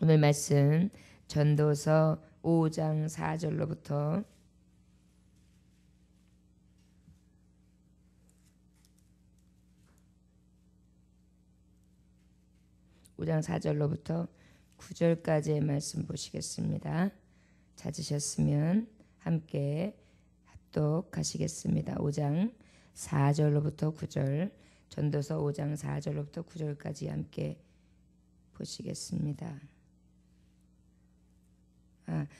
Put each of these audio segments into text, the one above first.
오늘 말씀 전도서 5장 4절로부터 5장 4절로부터 9절까지의 말씀 보시겠습니다. 찾으셨으면 함께 합독하시겠습니다. 5장 4절로부터 9절, 전도서 5장 4절로부터 9절까지 함께 보시겠습니다.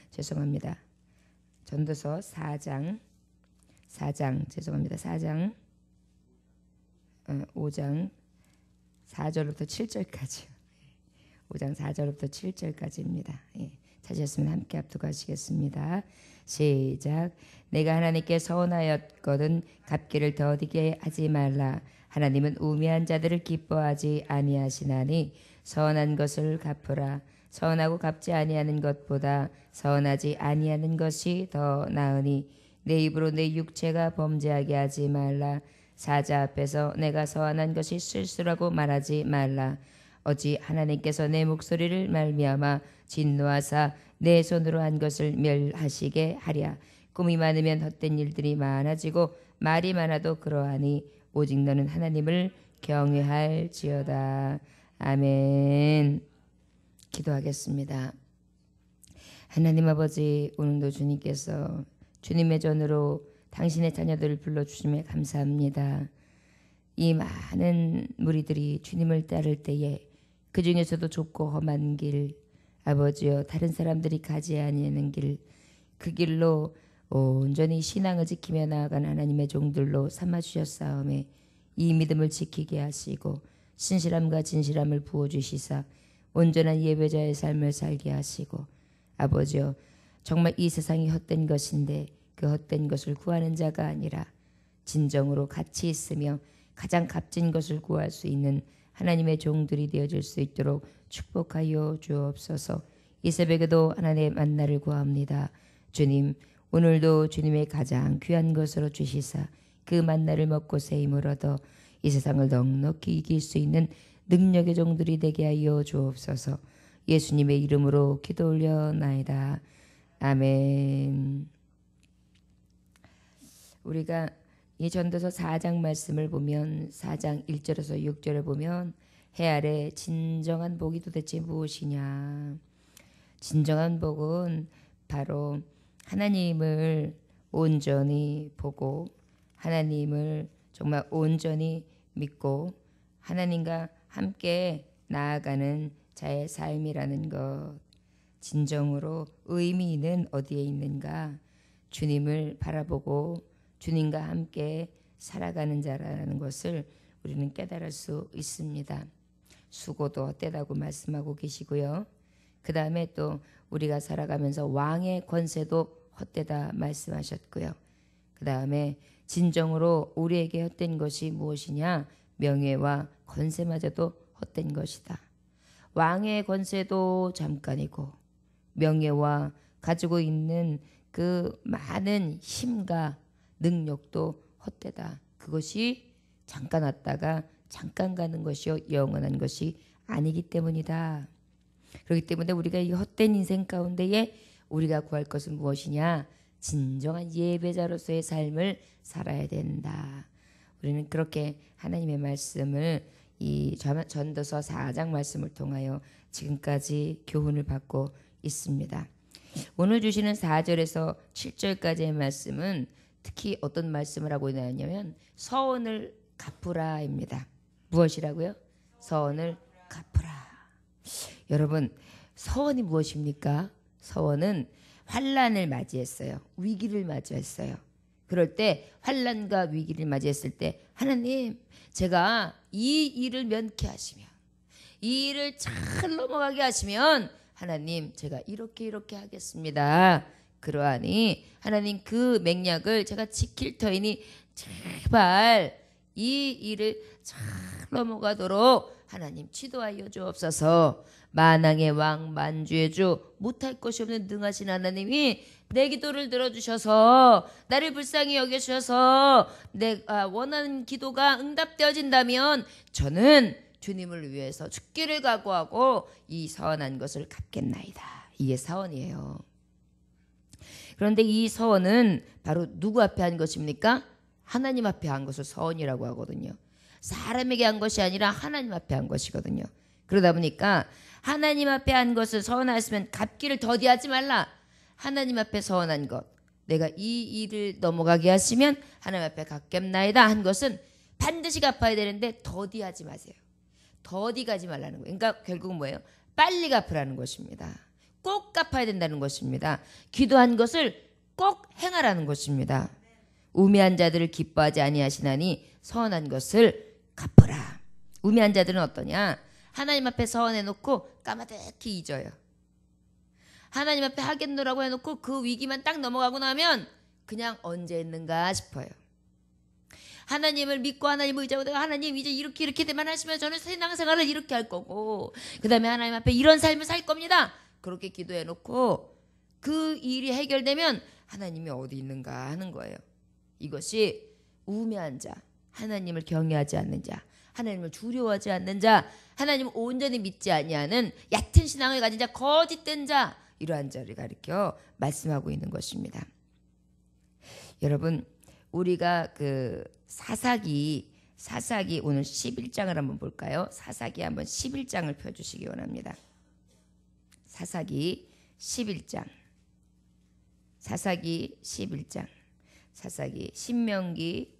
죄송합니다. 전도서 4장 5장 4절로부터 7절까지요. 5장 4절부터 7절까지입니다. 찾으셨으면 함께 합독하시겠습니다. 시작. 내가 하나님께 서원하였거든 갚기를 더디게 하지 말라. 하나님은 우매한 자들을 기뻐하지 아니하시나니 서원한 것을 갚으라. 서원하고 갚지 아니하는 것보다 서원하지 아니하는 것이 더 나으니 내 입으로 내 육체가 범죄하게 하지 말라. 사자 앞에서 내가 서원한 것이 실수라고 말하지 말라. 어찌 하나님께서 내 목소리를 말미암아 진노하사 내 손으로 한 것을 멸하시게 하랴. 꿈이 많으면 헛된 일들이 많아지고 말이 많아도 그러하니 오직 너는 하나님을 경외할지어다. 아멘. 기도하겠습니다. 하나님 아버지, 오늘도 주님께서 주님의 전으로 당신의 자녀들을 불러주심에 감사합니다. 이 많은 무리들이 주님을 따를 때에 그 중에서도 좁고 험한 길, 아버지여 다른 사람들이 가지 아니하는 길, 그 길로 온전히 신앙을 지키며 나아간 하나님의 종들로 삼아주셨사오매 이 믿음을 지키게 하시고 신실함과 진실함을 부어주시사 온전한 예배자의 삶을 살게 하시고 아버지여 정말 이 세상이 헛된 것인데 그 헛된 것을 구하는 자가 아니라 진정으로 가치 있으며 가장 값진 것을 구할 수 있는 하나님의 종들이 되어질 수 있도록 축복하여 주옵소서. 이 새벽에도 하나님의 만나를 구합니다. 주님, 오늘도 주님의 가장 귀한 것으로 주시사 그 만나를 먹고 새 힘을 얻어 이 세상을 넉넉히 이길 수 있는 능력의 종들이 되게 하여 주옵소서. 예수님의 이름으로 기도 올려나이다. 아멘. 우리가 이 전도서 4장 말씀을 보면 4장 1절에서 6절을 보면 해 아래 진정한 복이 도대체 무엇이냐. 진정한 복은 바로 하나님을 온전히 보고 하나님을 정말 온전히 믿고 하나님과 함께 나아가는 자의 삶이라는 것. 진정으로 의미 있는 어디에 있는가? 주님을 바라보고 주님과 함께 살아가는 자라는 것을 우리는 깨달을 수 있습니다. 수고도 헛되다고 말씀하고 계시고요. 그 다음에 또 우리가 살아가면서 왕의 권세도 헛되다 말씀하셨고요. 그 다음에 진정으로 우리에게 헛된 것이 무엇이냐? 명예와 권세마저도 헛된 것이다. 왕의 권세도 잠깐이고 명예와 가지고 있는 그 많은 힘과 능력도 헛되다. 그것이 잠깐 왔다가 잠깐 가는 것이요 영원한 것이 아니기 때문이다. 그렇기 때문에 우리가 이 헛된 인생 가운데에 우리가 구할 것은 무엇이냐? 진정한 예배자로서의 삶을 살아야 된다. 우리는 그렇게 하나님의 말씀을 이 전도서 4장 말씀을 통하여 지금까지 교훈을 받고 있습니다. 오늘 주시는 4절에서 7절까지의 말씀은 특히 어떤 말씀을 하고 있냐면 서원을 갚으라입니다. 무엇이라고요? 서원을 갚으라. 여러분, 서원이 무엇입니까? 서원은 환난을 맞이했어요. 위기를 맞이했어요. 그럴 때 환난과 위기를 맞이했을 때 하나님, 제가 이 일을 면케하시면 이 일을 잘 넘어가게 하시면 하나님, 제가 이렇게 하겠습니다. 그러하니 하나님 그 맹약을 제가 지킬 터이니 제발 이 일을 잘 넘어가도록 하나님 지도하여 주옵소서. 만왕의 왕 만주의 주 못할 것이 없는 능하신 하나님이 내 기도를 들어주셔서 나를 불쌍히 여겨주셔서 내가 원하는 기도가 응답되어진다면 저는 주님을 위해서 죽기를 각오하고 이 서원한 것을 갚겠나이다. 이게 서원이에요. 그런데 이 서원은 바로 누구 앞에 한 것입니까? 하나님 앞에 한 것을 서원이라고 하거든요. 사람에게 한 것이 아니라 하나님 앞에 한 것이거든요. 그러다 보니까 하나님 앞에 한 것을 서원하였으면 갚기를 더디하지 말라. 하나님 앞에 서원한 것, 내가 이 일을 넘어가게 하시면 하나님 앞에 갚겠나이다 한 것은 반드시 갚아야 되는데 더디하지 마세요. 더디 가지 말라는 거예요. 그러니까 결국 뭐예요? 빨리 갚으라는 것입니다. 꼭 갚아야 된다는 것입니다. 기도한 것을 꼭 행하라는 것입니다. 우매한 자들을 기뻐하지 아니하시나니 서원한 것을 갚으라. 우매한 자들은 어떠냐? 하나님 앞에 서원해놓고 까마득히 잊어요. 하나님 앞에 하겠노라고 해놓고 그 위기만 딱 넘어가고 나면 그냥 언제 했는가 싶어요. 하나님을 믿고 하나님을 의지하고 내가 하나님 이제 이렇게 되면 하시면 저는 신앙생활을 이렇게 할 거고 그 다음에 하나님 앞에 이런 삶을 살 겁니다. 그렇게 기도해놓고 그 일이 해결되면 하나님이 어디 있는가 하는 거예요. 이것이 우매한 자, 하나님을 경외하지 않는 자, 하나님을 두려워하지 않는 자, 하나님을 온전히 믿지 아니하는 얕은 신앙을 가진 자, 거짓된 자, 이러한 자를 가리켜 말씀하고 있는 것입니다. 여러분, 우리가 그 사사기 오늘 11장을 한번 볼까요? 사사기 한번 11장을 펴주시기 원합니다. 사사기 11장, 사사기 11장, 사사기, 신명기,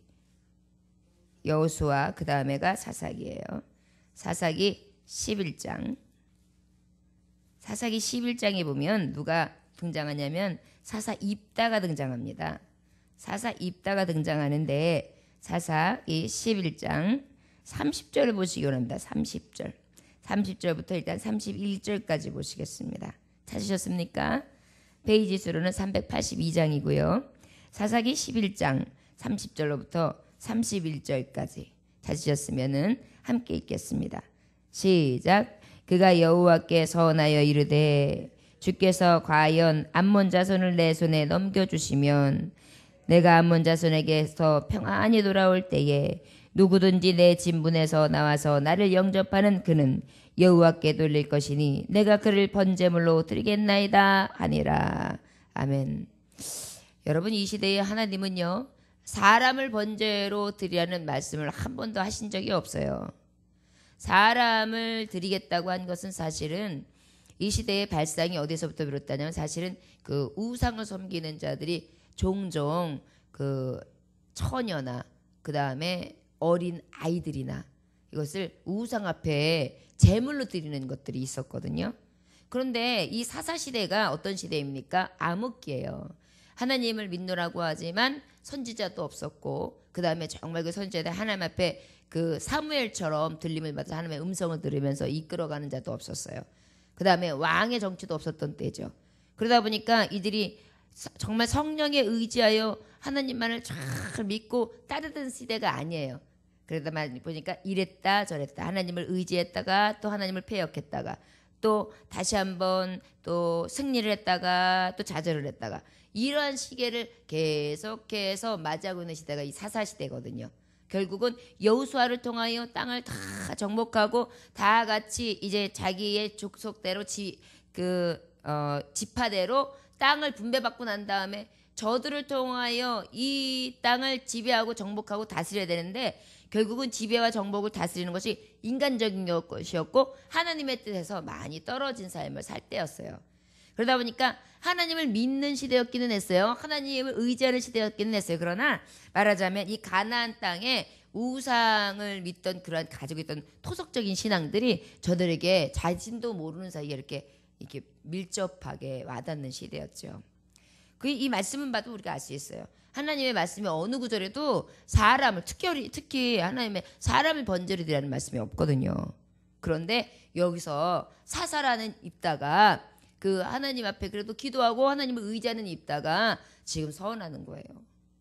여호수아, 그 다음에가 사사기예요. 사사기 11장. 사사기 11장에 보면 누가 등장하냐면 사사 입다가 등장합니다. 사사 입다가 등장하는데 사사기 11장 30절을 보시기 원합니다. 30절. 30절부터 일단 31절까지 보시겠습니다. 찾으셨습니까? 페이지 수로는 382장이고요. 사사기 11장 30절로부터 31절까지 찾으셨으면 함께 읽겠습니다. 시작. 그가 여호와께 서원하여 이르되 주께서 과연 암몬 자손을 내 손에 넘겨주시면 내가 암몬 자손에게서 평안히 돌아올 때에 누구든지 내 진분에서 나와서 나를 영접하는 그는 여호와께 돌릴 것이니 내가 그를 번제물로 드리겠나이다 하니라. 아멘. 여러분, 이 시대에 하나님은요 사람을 번제로 드리라는 말씀을 한 번도 하신 적이 없어요. 사람을 드리겠다고 한 것은 사실은 이 시대의 발상이 어디서부터 비롯되냐면 사실은 그 우상을 섬기는 자들이 종종 그 처녀나 그 다음에 어린 아이들이나 이것을 우상 앞에 제물로 드리는 것들이 있었거든요. 그런데 이 사사시대가 어떤 시대입니까? 암흑기예요. 하나님을 믿노라고 하지만 선지자도 없었고 그 다음에 정말 그 선지자들 하나님 앞에 그 사무엘처럼 들림을 받아서 하나님의 음성을 들으면서 이끌어가는 자도 없었어요. 그 다음에 왕의 정치도 없었던 때죠. 그러다 보니까 이들이 정말 성령에 의지하여 하나님만을 잘 믿고 따르던 시대가 아니에요. 그러다 보니까 이랬다 저랬다 하나님을 의지했다가 또 하나님을 패역했다가 또 다시 한번 또 승리를 했다가 또 좌절을 했다가 이러한 시계를 계속해서 맞이하고 있는 시대가 이 사사시대거든요. 결국은 여호수아를 통하여 땅을 다 정복하고 다 같이 이제 자기의 족속대로 지파대로 땅을 분배받고 난 다음에 저들을 통하여 이 땅을 지배하고 정복하고 다스려야 되는데 결국은 지배와 정복을 다스리는 것이 인간적인 것이었고 하나님의 뜻에서 많이 떨어진 삶을 살 때였어요. 그러다 보니까 하나님을 믿는 시대였기는 했어요. 하나님을 의지하는 시대였기는 했어요. 그러나 말하자면 이 가나안 땅에 우상을 믿던 그러한 가지고 있던 토속적인 신앙들이 저들에게 자신도 모르는 사이에 이렇게 밀접하게 와닿는 시대였죠. 이 말씀은 봐도 우리가 알 수 있어요. 하나님의 말씀이 어느 구절에도 사람을 특히 하나님의 사람을 번제로 드리라는 말씀이 없거든요. 그런데 여기서 사사라는 입다가 그 하나님 앞에 그래도 기도하고 하나님을 의지하는 입다가 지금 서원하는 거예요.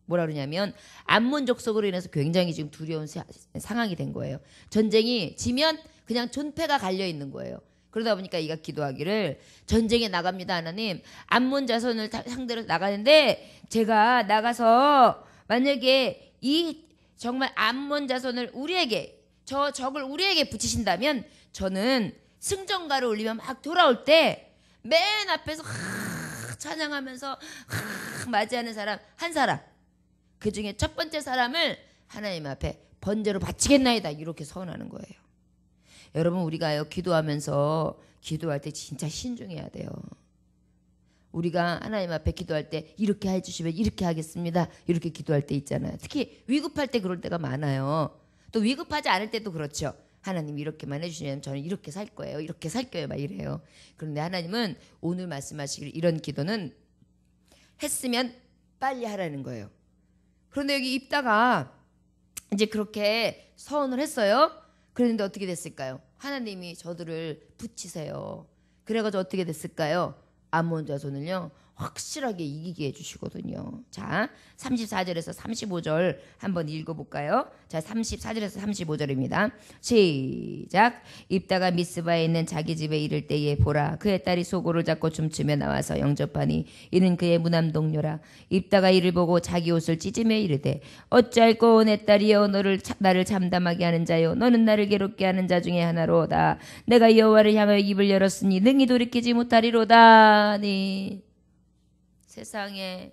뭐라 그러냐면 암몬 족속으로 인해서 굉장히 지금 두려운 상황이 된 거예요. 전쟁이 지면 그냥 존폐가 갈려 있는 거예요. 그러다 보니까 이가 기도하기를 전쟁에 나갑니다 하나님. 암몬 자손을 상대로 나가는데 제가 나가서 만약에 이 정말 암몬 자손을 우리에게 저 적을 우리에게 붙이신다면 저는 승전가를 올리면 막 돌아올 때 맨 앞에서 찬양하면서 맞이하는 사람 한 사람, 그 중에 첫 번째 사람을 하나님 앞에 번제로 바치겠나이다 이렇게 서원하는 거예요. 여러분, 우리가요 기도하면서 기도할 때 진짜 신중해야 돼요. 우리가 하나님 앞에 기도할 때 이렇게 해주시면 이렇게 하겠습니다 이렇게 기도할 때 있잖아요. 특히 위급할 때 그럴 때가 많아요. 또 위급하지 않을 때도 그렇죠. 하나님 이렇게만 해주시면 저는 이렇게 살 거예요 이렇게 살 거예요 막 이래요. 그런데 하나님은 오늘 말씀하시길 이런 기도는 했으면 빨리 하라는 거예요. 그런데 여기 입다가 이제 그렇게 서원을 했어요. 그런데 어떻게 됐을까요? 하나님이 저들을 붙이세요. 그래가지고 어떻게 됐을까요? 암몬 자손을요 확실하게 이기게 해주시거든요. 자, 34절에서 35절 한번 읽어볼까요? 자, 34절에서 35절입니다. 시작. 입다가 미스바에 있는 자기 집에 이를 때에 보라, 그의 딸이 소고를 잡고 춤추며 나와서 영접하니 이는 그의 무남동료라. 입다가 이를 보고 자기 옷을 찢으며 이르되 어찌할꼬 내 딸이여, 나를 참담하게 하는 자요, 너는 나를 괴롭게 하는 자 중에 하나로다. 내가 여호와를 향하여 입을 열었으니 능히 돌이키지 못하리로다. 니 세상에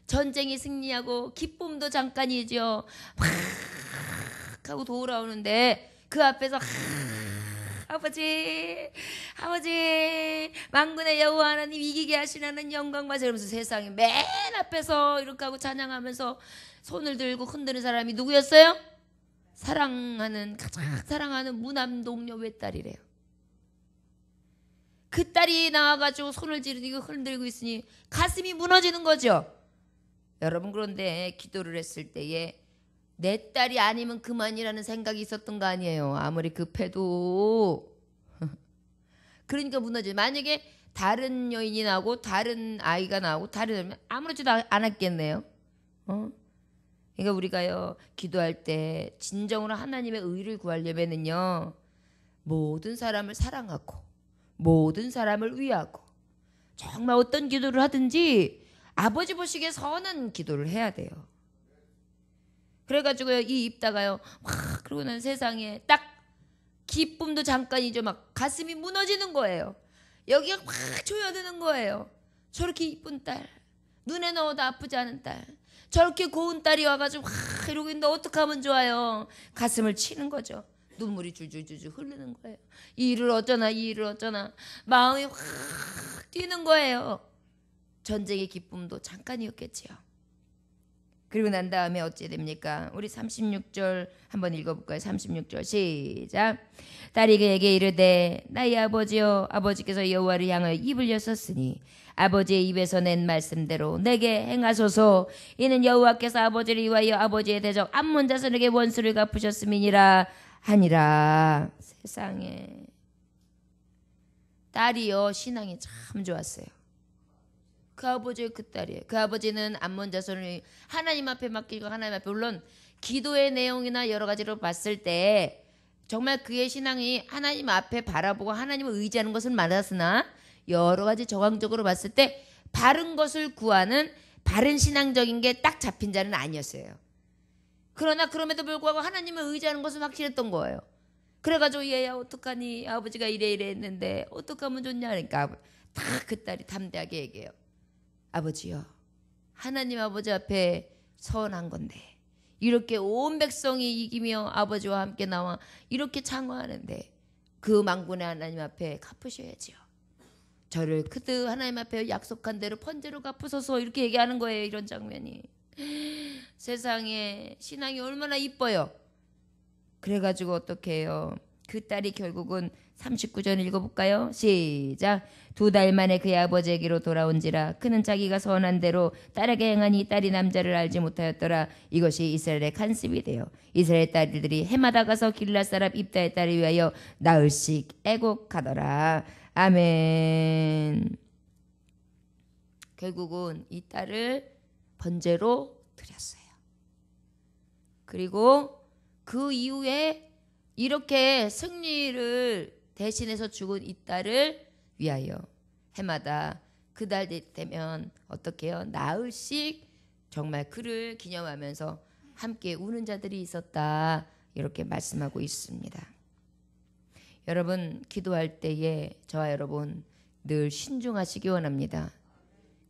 전쟁이 승리하고 기쁨도 잠깐이죠. 막 하고 돌아오는데 그 앞에서 아버지 만군의 여호와 하나님 이기게 하시라는 영광과 이러면서 세상에 맨 앞에서 이렇게 하고 찬양하면서 손을 들고 흔드는 사람이 누구였어요? 가장 사랑하는 무남동료 외딸이래요. 그 딸이 나와가지고 손을 지르고 흔들고 있으니 가슴이 무너지는 거죠. 여러분, 그런데 기도를 했을 때에 내 딸이 아니면 그만이라는 생각이 있었던 거 아니에요. 아무리 급해도. 그러니까 무너지죠. 만약에 다른 여인이 나오고 다른 아이가 나오고 다른 아무렇지도 않았겠네요. 그러니까 우리가요 기도할 때 진정으로 하나님의 의를 구하려면은요 모든 사람을 사랑하고 모든 사람을 위하고 정말 어떤 기도를 하든지 아버지 보시기에 선한 기도를 해야 돼요. 그래가지고요 이 입다가요 막 그러고 난 세상에 딱 기쁨도 잠깐이죠. 막 가슴이 무너지는 거예요. 여기가 막 조여드는 거예요. 저렇게 이쁜 딸, 눈에 넣어도 아프지 않은 딸, 저렇게 고운 딸이 와가지고 막 이러고 있는데 어떻게 하면 좋아요. 가슴을 치는 거죠. 눈물이 줄줄줄줄 흐르는 거예요. 이 일을 어쩌나 마음이 확 뛰는 거예요. 전쟁의 기쁨도 잠깐이었겠지요. 그리고 난 다음에 어찌 됩니까? 우리 36절 한번 읽어볼까요? 36절 시작. 딸이 그에게 이르되 나의 아버지여, 아버지께서 여호와를 향하여 입을 여셨으니 아버지의 입에서 낸 말씀대로 내게 행하소서. 이는 여호와께서 아버지를 위하여 아버지의 대적 암몬 자손에게 원수를 갚으셨음이니라 하니라. 세상에 딸이요 신앙이 참 좋았어요. 그 아버지의 그 딸이에요. 그 아버지는 암몬 자손을 하나님 앞에 맡기고 하나님 앞에, 물론 기도의 내용이나 여러 가지로 봤을 때 정말 그의 신앙이 하나님 앞에 바라보고 하나님을 의지하는 것은 많았으나 여러 가지 정황적으로 봤을 때 바른 것을 구하는 바른 신앙적인 게 딱 잡힌 자는 아니었어요. 그러나 그럼에도 불구하고 하나님을 의지하는 것은 확실했던 거예요. 그래가지고 얘야 어떡하니, 아버지가 이래 했는데 어떡하면 좋냐 하니까 다 그 딸이 담대하게 얘기해요. 아버지요, 하나님 아버지 앞에 서원한 건데 이렇게 온 백성이 이기며 아버지와 함께 나와 이렇게 창화하는데 그 만군의 하나님 앞에 갚으셔야지요. 저를 그드 하나님 앞에 약속한 대로 번제로 갚으소서, 이렇게 얘기하는 거예요. 이런 장면이 세상에 신앙이 얼마나 이뻐요. 그래가지고 어떻게 해요? 그 딸이 결국은 39절 읽어볼까요? 시작. 2달 만에 그의 아버지에게로 돌아온지라 그는 자기가 선한 대로 딸에게 행하니 딸이 남자를 알지 못하였더라. 이것이 이스라엘의 간습이 되어 이스라엘 딸들이 해마다 가서 길앗 사람 입다의 딸을 위하여 나흘씩 애곡하더라. 아멘. 결국은 이 딸을 번제로 드렸어요. 그리고 그 이후에 이렇게 승리를 대신해서 죽은 이 딸을 위하여 해마다 그 달 되면 어떻게 해요? 나흘씩 정말 그를 기념하면서 함께 우는 자들이 있었다. 이렇게 말씀하고 있습니다. 여러분 기도할 때에 저와 여러분 늘 신중하시기 원합니다.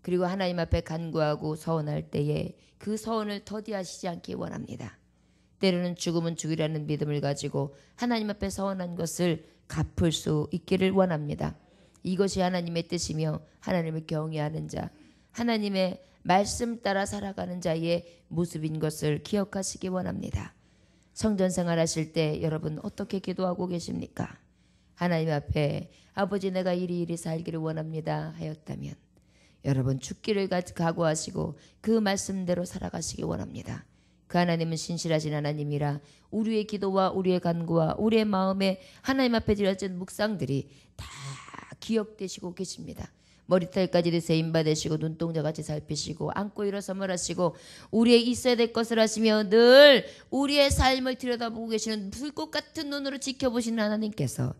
그리고 하나님 앞에 간구하고 서원할 때에 그 서원을 더디하시지 않기 원합니다. 때로는 죽으면 죽으리라는 믿음을 가지고 하나님 앞에 서원한 것을 갚을 수 있기를 원합니다. 이것이 하나님의 뜻이며 하나님을 경외하는 자, 하나님의 말씀 따라 살아가는 자의 모습인 것을 기억하시기 원합니다. 성전 생활하실 때 여러분 어떻게 기도하고 계십니까? 하나님 앞에 아버지 내가 이리 살기를 원합니다 하였다면 여러분 죽기를 각오하시고 그 말씀대로 살아가시기 원합니다. 그 하나님은 신실하신 하나님이라 우리의 기도와 우리의 간구와 우리의 마음에 하나님 앞에 드려진 묵상들이 다 기억되시고 계십니다. 머리털까지도 세임받으시고 눈동자같이 살피시고 안고 일어섬을 하시고 우리의 있어야 될 것을 하시며 늘 우리의 삶을 들여다보고 계시는 불꽃 같은 눈으로 지켜보시는 하나님께서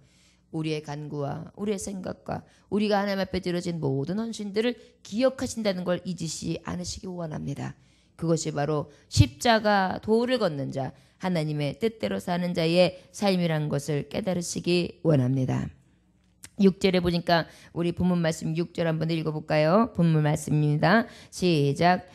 우리의 간구와 우리의 생각과 우리가 하나님 앞에 드려진 모든 헌신들을 기억하신다는 걸 잊으시지 않으시기 원합니다. 그것이 바로 십자가 도를 걷는 자, 하나님의 뜻대로 사는 자의 삶이란 것을 깨달으시기 원합니다. 6절에 보니까 우리 본문 말씀 6절 한번 읽어볼까요? 본문 말씀입니다. 시작.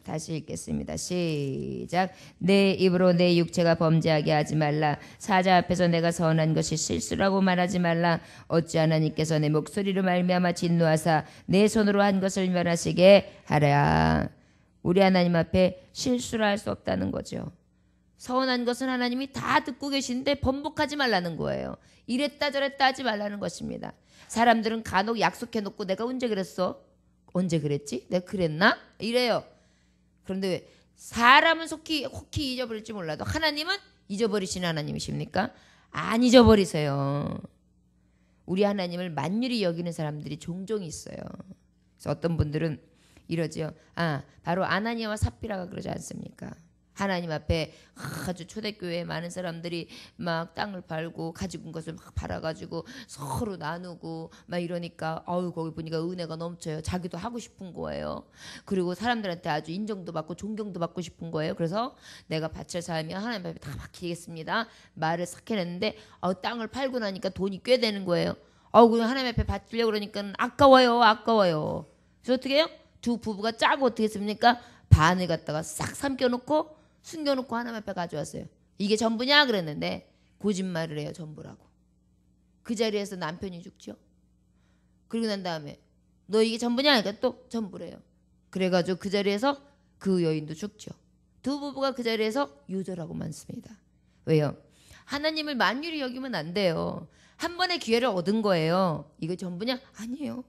다시 읽겠습니다. 시작. 내 입으로 내 육체가 범죄하게 하지 말라. 사자 앞에서 내가 선한 것이 실수라고 말하지 말라. 어찌 하나님께서 내 목소리로 말미암아 진노하사 내 손으로 한 것을 멸하시게 하랴. 우리 하나님 앞에 실수를 할 수 없다는 거죠. 서운한 것은 하나님이 다 듣고 계신데 번복하지 말라는 거예요. 이랬다 저랬다 하지 말라는 것입니다. 사람들은 간혹 약속해놓고 내가 언제 그랬어? 언제 그랬지? 내가 그랬나? 이래요. 그런데 왜 사람은 혹히 잊어버릴지 몰라도 하나님은 잊어버리시는 하나님이십니까? 안 잊어버리세요. 우리 하나님을 만유리 여기는 사람들이 종종 있어요. 그래서 어떤 분들은 이러죠. 바로 아나니아와 삽비라가 그러지 않습니까? 하나님 앞에 아주 초대교회에 많은 사람들이 막 땅을 팔고 가지고 온 것을 막 팔아가지고 서로 나누고 막 이러니까 거기 보니까 은혜가 넘쳐요. 자기도 하고 싶은 거예요. 그리고 사람들한테 아주 인정도 받고 존경도 받고 싶은 거예요. 그래서 내가 바칠 사람이 하나님 앞에 다 맡기겠습니다. 말을 싹 해냈는데 땅을 팔고 나니까 돈이 꽤 되는 거예요. 그냥 하나님 앞에 바치려고 그러니까 아까워요. 그래서 어떻게 해요? 두 부부가 짜고 어떻게 했습니까? 반을 갖다가 싹 삼켜놓고 숨겨놓고 하나님 앞에 가져왔어요. 이게 전부냐 그랬는데 거짓말을 해요. 전부라고. 그 자리에서 남편이 죽죠. 그리고 난 다음에 너 이게 전부냐 하니까 또 전부래요. 그래가지고 그 자리에서 그 여인도 죽죠. 두 부부가 그 자리에서 유절하고 많습니다. 왜요? 하나님을 만유리 여기면 안 돼요. 한 번의 기회를 얻은 거예요. 이거 전부냐? 아니에요.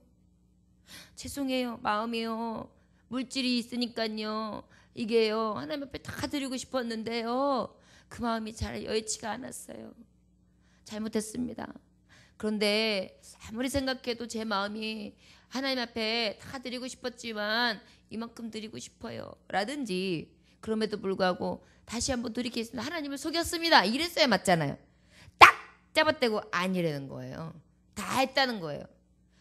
죄송해요. 마음이요. 물질이 있으니까요. 이게요. 하나님 앞에 다 드리고 싶었는데요. 그 마음이 잘 여의치가 않았어요. 잘못했습니다. 그런데 아무리 생각해도 제 마음이 하나님 앞에 다 드리고 싶었지만 이만큼 드리고 싶어요. 라든지 그럼에도 불구하고 다시 한번 돌이키겠습니다. 하나님을 속였습니다. 이랬어야 맞잖아요. 딱 잡아떼고 아니라는 거예요. 다 했다는 거예요.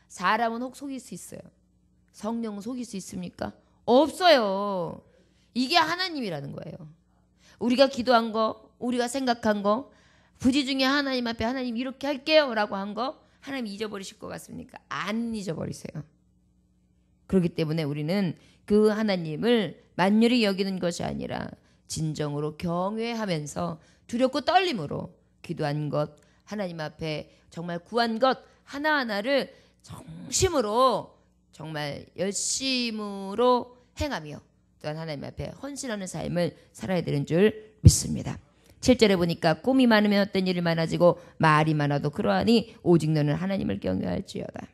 사람은 혹 속일 수 있어요. 성령은 속일 수 있습니까? 없어요. 이게 하나님이라는 거예요. 우리가 기도한 거, 우리가 생각한 거, 부지 중에 하나님 앞에 하나님 이렇게 할게요 라고 한 거 하나님 잊어버리실 것 같습니까? 안 잊어버리세요. 그렇기 때문에 우리는 그 하나님을 만유리 여기는 것이 아니라 진정으로 경외하면서 두렵고 떨림으로 기도한 것, 하나님 앞에 정말 구한 것 하나하나를 정심으로 정말 열심으로 행하며 또한 하나님 앞에 헌신하는 삶을 살아야 되는 줄 믿습니다. 7절에 보니까 꿈이 많으면 어떤 일이 많아지고 말이 많아도 그러하니 오직 너는 하나님을 경외할지어다.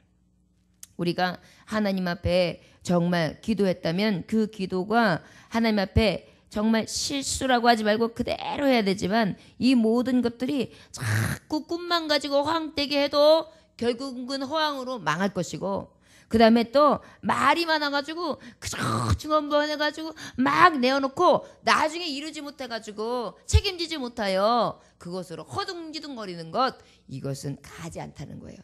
우리가 하나님 앞에 정말 기도했다면 그 기도가 하나님 앞에 정말 실수라고 하지 말고 그대로 해야 되지만 이 모든 것들이 자꾸 꿈만 가지고 허황되게 해도 결국은 허황으로 망할 것이고 그 다음에 또 말이 많아가지고 그저 중언부언해가지고 막 내어놓고 나중에 이루지 못해가지고 책임지지 못하여 그것으로 허둥지둥거리는 것 이것은 가지 않다는 거예요.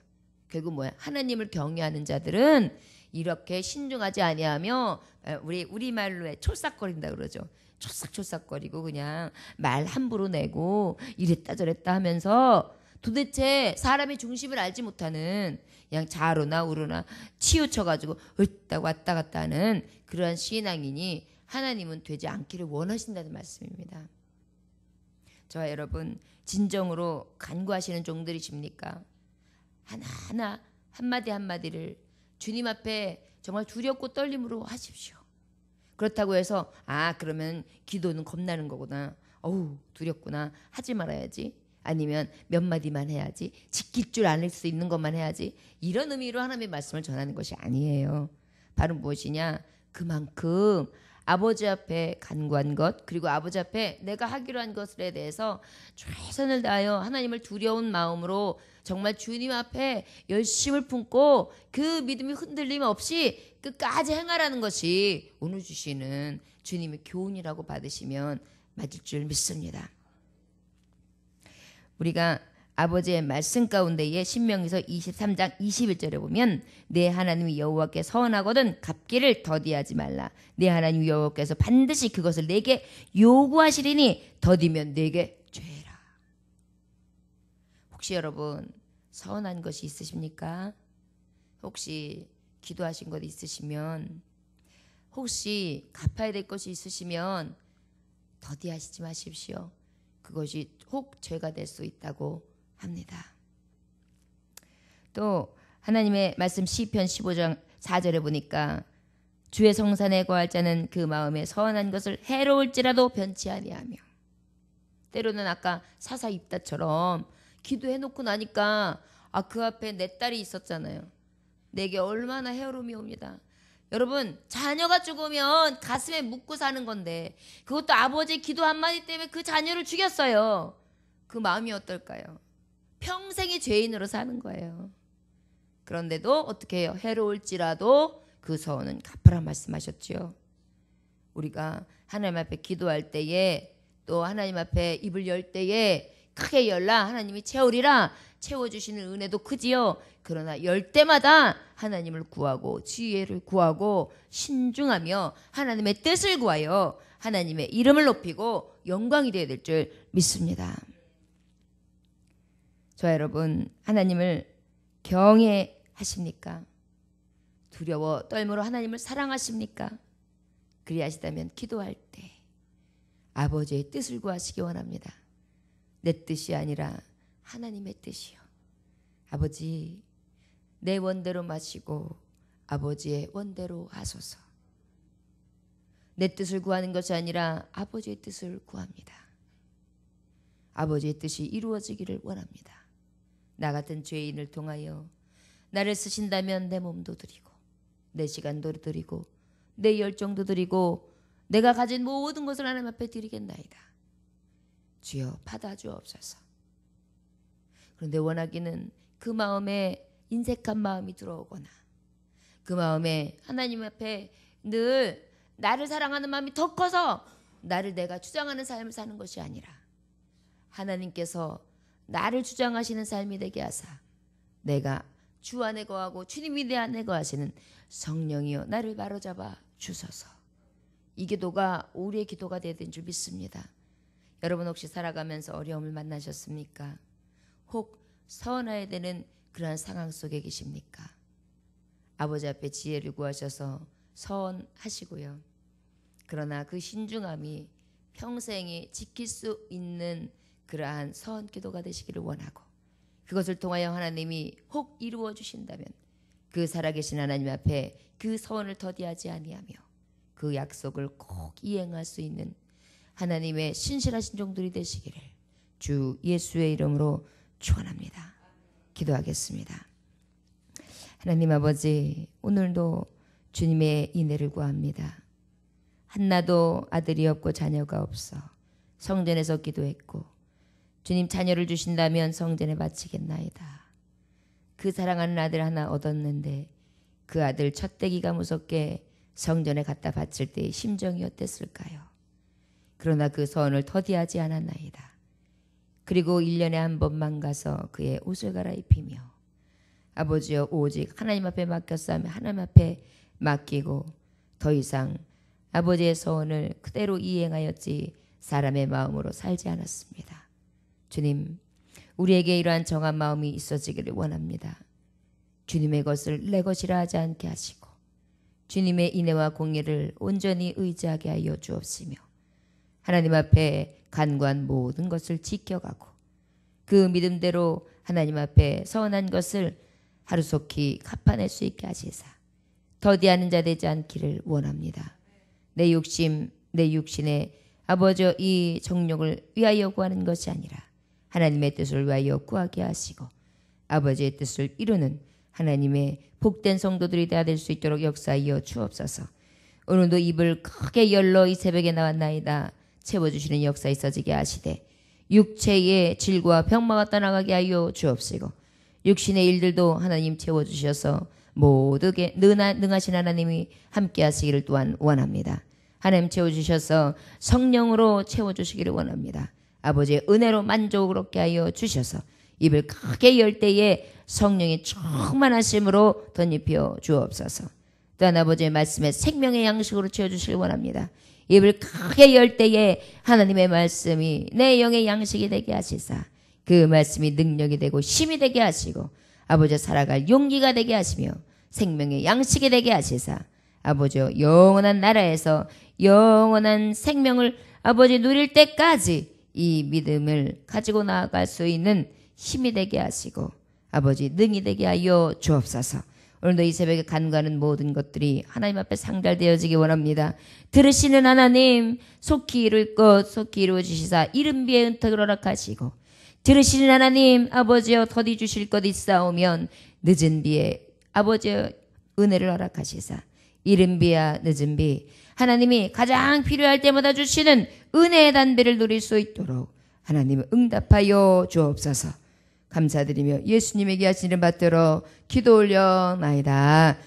결국 뭐야? 하나님을 경외하는 자들은 이렇게 신중하지 아니하며 우리말로 해 촐싹거린다 그러죠. 촐싹촐싹거리고 그냥 말 함부로 내고 이랬다 저랬다 하면서 도대체 사람의 중심을 알지 못하는 그냥 좌로나 우로나 치우쳐가지고 으따 왔다 갔다 하는 그러한 신앙인이 하나님은 되지 않기를 원하신다는 말씀입니다. 저와 여러분 진정으로 간구하시는 종들이십니까? 하나하나 한마디 한마디를 주님 앞에 정말 두렵고 떨림으로 하십시오. 그렇다고 해서 그러면 기도는 겁나는 거구나. 어우 두렵구나. 하지 말아야지. 아니면 몇 마디만 해야지. 지킬 줄 아는 수 있는 것만 해야지. 이런 의미로 하나님의 말씀을 전하는 것이 아니에요. 바로 무엇이냐? 그만큼 아버지 앞에 간구한 것 그리고 아버지 앞에 내가 하기로 한 것에 대해서 최선을 다하여 하나님을 두려운 마음으로 정말 주님 앞에 열심을 품고 그 믿음이 흔들림 없이 끝까지 행하라는 것이 오늘 주시는 주님의 교훈이라고 받으시면 맞을 줄 믿습니다. 우리가 아버지의 말씀 가운데에 신명기서 23장 21절에 보면 내 하나님 여호와께 서원하거든 갚기를 더디하지 말라. 내 하나님 여호와께서 반드시 그것을 내게 요구하시리니 더디면 내게 죄라. 혹시 여러분 서운한 것이 있으십니까? 혹시 기도하신 것 있으시면 혹시 갚아야 될 것이 있으시면 더디하시지 마십시오. 그것이 혹 죄가 될 수 있다고 합니다. 또 하나님의 말씀 시편 15장 4절에 보니까 주의 성산에 거할 자는 그 마음에 서운한 것을 해로울지라도 변치 아니하며 때로는 아까 사사 입다처럼 기도해놓고 나니까 그 앞에 내 딸이 있었잖아요. 내게 얼마나 해로움이 옵니다. 여러분 자녀가 죽으면 가슴에 묻고 사는 건데 그것도 아버지의 기도 한마디 때문에 그 자녀를 죽였어요. 그 마음이 어떨까요? 평생이 죄인으로 사는 거예요. 그런데도 어떻게 해요? 해로울지라도 그 서원은 갚으라 말씀하셨죠. 우리가 하나님 앞에 기도할 때에 또 하나님 앞에 입을 열 때에 크게 열라 하나님이 채우리라 채워주시는 은혜도 크지요. 그러나 열 때마다 하나님을 구하고 지혜를 구하고 신중하며 하나님의 뜻을 구하여 하나님의 이름을 높이고 영광이 되어야 될 줄 믿습니다. 저 여러분 하나님을 경외하십니까? 두려워 떨므로 하나님을 사랑하십니까? 그리하시다면 기도할 때 아버지의 뜻을 구하시기 원합니다. 내 뜻이 아니라 하나님의 뜻이요. 아버지 내 원대로 마시고 아버지의 원대로 하소서. 내 뜻을 구하는 것이 아니라 아버지의 뜻을 구합니다. 아버지의 뜻이 이루어지기를 원합니다. 나 같은 죄인을 통하여 나를 쓰신다면 내 몸도 드리고 내 시간도 드리고 내 열정도 드리고 내가 가진 모든 것을 하나님 앞에 드리겠나이다. 주여 받아주옵소서. 그런데 원하기는 그 마음에 인색한 마음이 들어오거나 그 마음에 하나님 앞에 늘 나를 사랑하는 마음이 더 커서 나를 내가 주장하는 삶을 사는 것이 아니라 하나님께서 나를 주장하시는 삶이 되게 하사 내가 주 안에 거하고 주님이 내 안에 거하시는 성령이여 나를 바로잡아 주소서. 이 기도가 우리의 기도가 되어야 되는 줄 믿습니다. 여러분 혹시 살아가면서 어려움을 만나셨습니까? 혹 서운해야 되는 그러한 상황 속에 계십니까? 아버지 앞에 지혜를 구하셔서 서원하시고요. 그러나 그 신중함이 평생에 지킬 수 있는 그러한 서원 기도가 되시기를 원하고 그것을 통하여 하나님이 혹 이루어 주신다면 그 살아계신 하나님 앞에 그 서원을 더디하지 아니하며 그 약속을 꼭 이행할 수 있는 하나님의 신실하신 종들이 되시기를 주 예수의 이름으로 축원합니다. 기도하겠습니다. 하나님 아버지 오늘도 주님의 인애를 구합니다. 한나도 아들이 없고 자녀가 없어 성전에서 기도했고 주님 자녀를 주신다면 성전에 바치겠나이다. 그 사랑하는 아들 하나 얻었는데 그 아들 첫대기가 무섭게 성전에 갖다 바칠 때의 심정이 어땠을까요? 그러나 그 서원을 더디하지 않았나이다. 그리고 1년에 한 번만 가서 그의 옷을 갈아입히며 아버지여 오직 하나님 앞에 맡겼사오며 하나님 앞에 맡기고 더 이상 아버지의 소원을 그대로 이행하였지 사람의 마음으로 살지 않았습니다. 주님, 우리에게 이러한 정한 마음이 있어지기를 원합니다. 주님의 것을 내 것이라 하지 않게 하시고 주님의 인애와 공의를 온전히 의지하게 하여 주옵시며 하나님 앞에 간구한 모든 것을 지켜가고 그 믿음대로 하나님 앞에 서운한 것을 하루속히 갚아낼 수 있게 하시사 더디하는 자 되지 않기를 원합니다. 내 욕심, 내 육신의 아버지여 이 정욕을 위하여 구하는 것이 아니라 하나님의 뜻을 위하여 구하게 하시고 아버지의 뜻을 이루는 하나님의 복된 성도들이 되어야 될 수 있도록 역사하여 주옵소서. 오늘도 입을 크게 열러 이 새벽에 나왔나이다 채워주시는 역사 있어지게 하시되 육체의 질과 병마가 떠나가게 하여 주옵시고 육신의 일들도 하나님 채워주셔서 모두게 능하신 하나님이 함께 하시기를 또한 원합니다. 하나님 채워주셔서 성령으로 채워주시기를 원합니다. 아버지의 은혜로 만족스럽게 하여 주셔서 입을 크게 열 때에 성령의 충만하심으로 덧입혀 주옵소서. 또한 아버지의 말씀에 생명의 양식으로 채워주시길 원합니다. 입을 크게 열 때에 하나님의 말씀이 내 영의 양식이 되게 하시사 그 말씀이 능력이 되고 힘이 되게 하시고 아버지 살아갈 용기가 되게 하시며 생명의 양식이 되게 하시사 아버지여 영원한 나라에서 영원한 생명을 아버지 누릴 때까지 이 믿음을 가지고 나아갈 수 있는 힘이 되게 하시고 아버지 능히 되게 하여 주옵소서. 오늘도 이 새벽에 간구하는 모든 것들이 하나님 앞에 상달되어지기 원합니다. 들으시는 하나님 속히 이룰 것 속히 이루어주시사 이른비의 은택을 허락하시고 들으시는 하나님 아버지여 더디 주실 것 있사오면 늦은 비에 아버지여 은혜를 허락하시사 이른 비야 늦은 비 하나님이 가장 필요할 때마다 주시는 은혜의 단비를 누릴 수 있도록 하나님 응답하여 주옵소서. 감사드리며 예수님에게 하시는 받들어 기도 올려나이다.